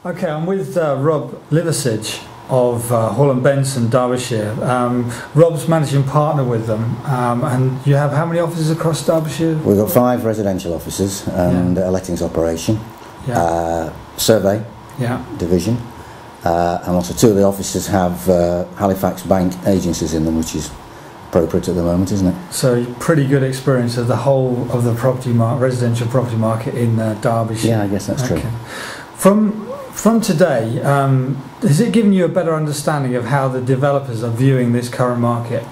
Okay, I'm with Rob Liversidge of Hall and Benson, Derbyshire. Rob's managing partner with them, and you have how many offices across Derbyshire? We've got 5 residential offices and a lettings operation, survey division, and also 2 of the offices have Halifax Bank agencies in them, which is appropriate at the moment, isn't it? So pretty good experience of the whole of the residential property market in Derbyshire. Yeah, I guess that's true. From today, has it given you a better understanding of how the developers are viewing this current market?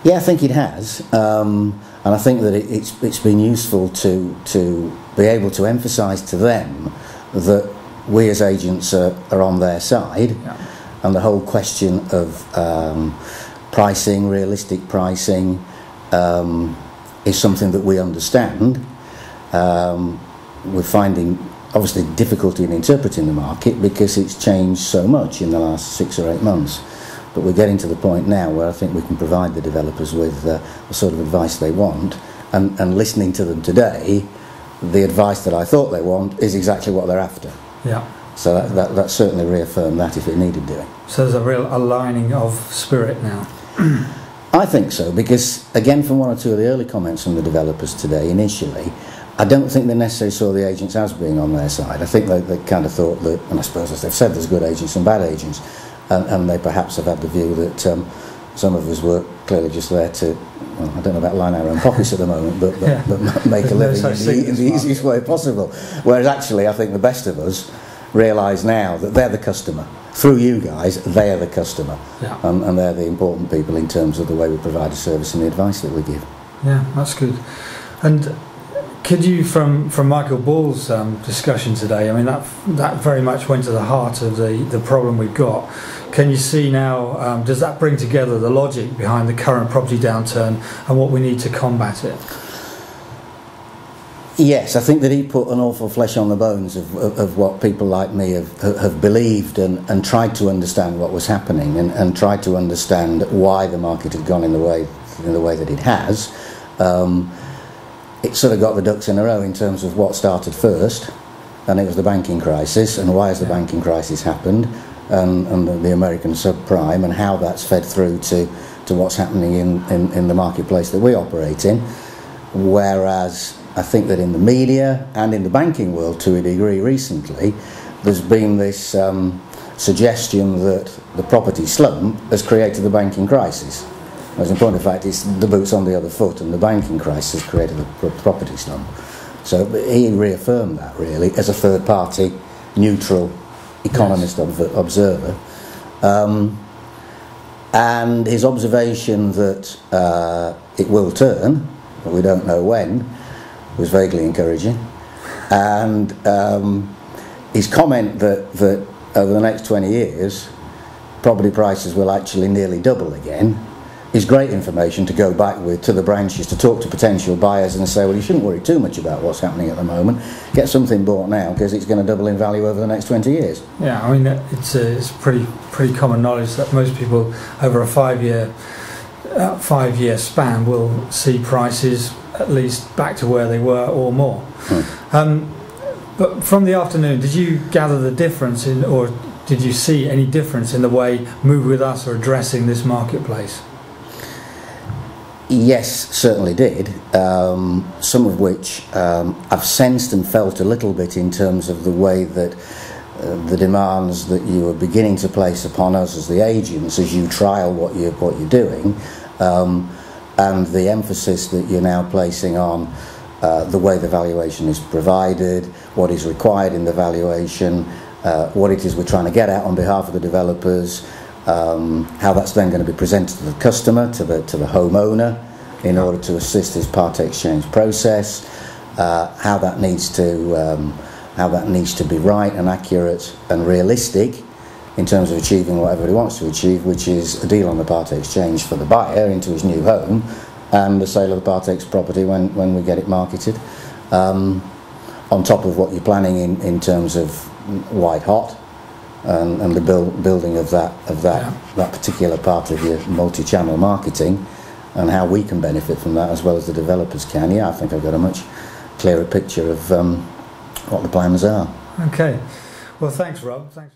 Yeah, I think it has, and I think that it's been useful to be able to emphasise to them that we as agents are on their side, and the whole question of pricing, realistic pricing, is something that we understand. We're finding obviously difficulty in interpreting the market because it's changed so much in the last 6 or 8 months, but we're getting to the point now where I think we can provide the developers with the sort of advice they want, and listening to them today, the advice that I thought they want is exactly what they're after. Yeah. So that certainly reaffirmed that if it needed doing. So there's a real aligning of spirit now. I think so, because again, from 1 or 2 of the early comments from the developers today, initially, I don't think they necessarily saw the agents as being on their side. I think they kind of thought that, and I suppose as they've said, there's good agents and bad agents, and they perhaps have had the view that some of us were clearly just there to, well, I don't know about line our own pockets at the moment, but make a living in the easiest way possible. Whereas actually, I think the best of us realise now that they're the customer. Through you guys, they are the customer, and they're the important people in terms of the way we provide a service and the advice that we give. Yeah, that's good. And could you, from Michael Ball's discussion today, I mean that very much went to the heart of the problem we've got. Can you see now, does that bring together the logic behind the current property downturn and what we need to combat it? Yes, I think that he put an awful flesh on the bones of what people like me have believed and tried to understand what was happening and tried to understand why the market had gone in the way that it has. It sort of got the ducks in a row in terms of what started first, and it was the banking crisis, and why has the banking crisis happened, and the American subprime, and how that's fed through to what's happening in the marketplace that we operate in. Whereas I think that in the media and in the banking world to a degree recently, there's been this suggestion that the property slump has created the banking crisis. As in point of fact, it's the boot's on the other foot, and the banking crisis has created the property slump. So he reaffirmed that really as a third-party, neutral economist observer. And his observation that it will turn, but we don't know when, was vaguely encouraging. And his comment that over the next 20 years, property prices will actually nearly double again, is great information to go back with to the branches to talk to potential buyers and say, well, you shouldn't worry too much about what's happening at the moment. Get something bought now because it's going to double in value over the next 20 years. Yeah, I mean, it's pretty common knowledge that most people over a 5-year span will see prices at least back to where they were or more. But from the afternoon, did you gather the difference or did you see any difference in the way Move With Us are addressing this marketplace? Yes, certainly did. Some of which I've sensed and felt a little bit in terms of the way that the demands that you are beginning to place upon us as the agents as you trial what you're doing, and the emphasis that you're now placing on the way the valuation is provided, what is required in the valuation, what it is we're trying to get at on behalf of the developers, how that's then going to be presented to the customer, to the homeowner, in order to assist his part exchange process, how that needs to be right and accurate and realistic in terms of achieving what everybody wants to achieve, which is a deal on the part exchange for the buyer into his new home and the sale of the part ex property when we get it marketed, on top of what you're planning in terms of white hot. And the building of that particular part of your multi-channel marketing, and how we can benefit from that as well as the developers can. Yeah, I think I've got a much clearer picture of what the plans are. Okay. Well, thanks, Rob. Thanks.